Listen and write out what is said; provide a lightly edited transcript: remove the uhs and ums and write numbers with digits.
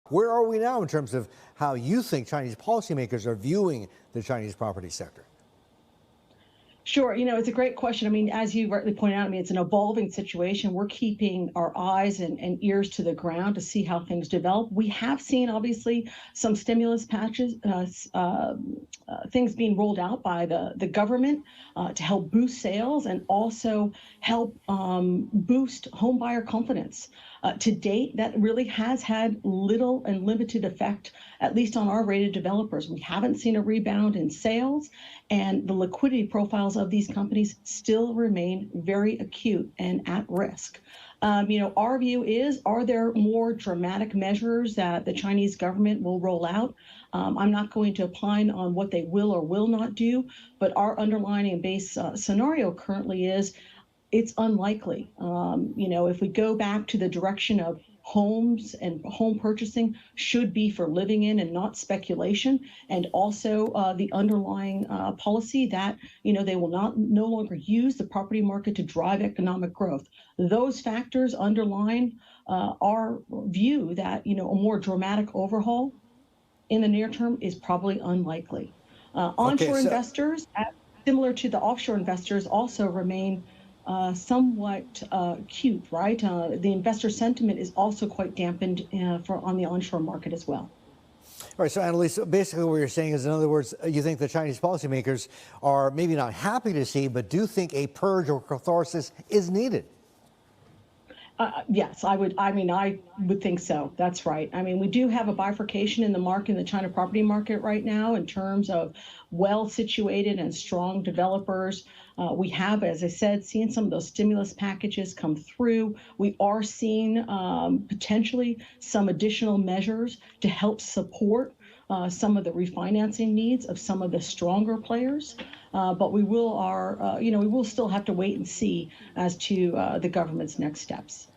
Where are we now in terms of how you think Chinese policymakers are viewing the Chinese property sector? Sure. It's a great question. I mean, as you rightly pointed out, it's an evolving situation. We're keeping our eyes and ears to the ground to see how things develop. We have seen, obviously, some stimulus patches, things being rolled out by the government to help boost sales and also help boost home buyer confidence. To date, that really has had little and limited effect, at least on our rated developers. We haven't seen a rebound in sales, and the liquidity profiles of these companies still remain very acute and at risk. Our view is, are there more dramatic measures that the Chinese government will roll out? I'm not going to opine on what they will or will not do, but our underlying base scenario currently is it's unlikely. If we go back to the direction of homes and home purchasing should be for living in and not speculation, and also the underlying policy that they will no longer use the property market to drive economic growth. Those factors underline our view that a more dramatic overhaul in the near term is probably unlikely. Okay, Onshore so investors, similar to the offshore investors, also remain somewhat acute, right? The investor sentiment is also quite dampened on the onshore market as well. all right, so Annalisa, basically what you're saying is, in other words, you think the Chinese policymakers are maybe not happy to see, but do think a purge or catharsis is needed. Yes, I would. I would think so. That's right. We do have a bifurcation in the market, in the China property market right now, in terms of well-situated and strong developers. We have, as I said, seen some of those stimulus packages come through. We are seeing potentially some additional measures to help support some of the refinancing needs of some of the stronger players. But we will still have to wait and see as to the government's next steps.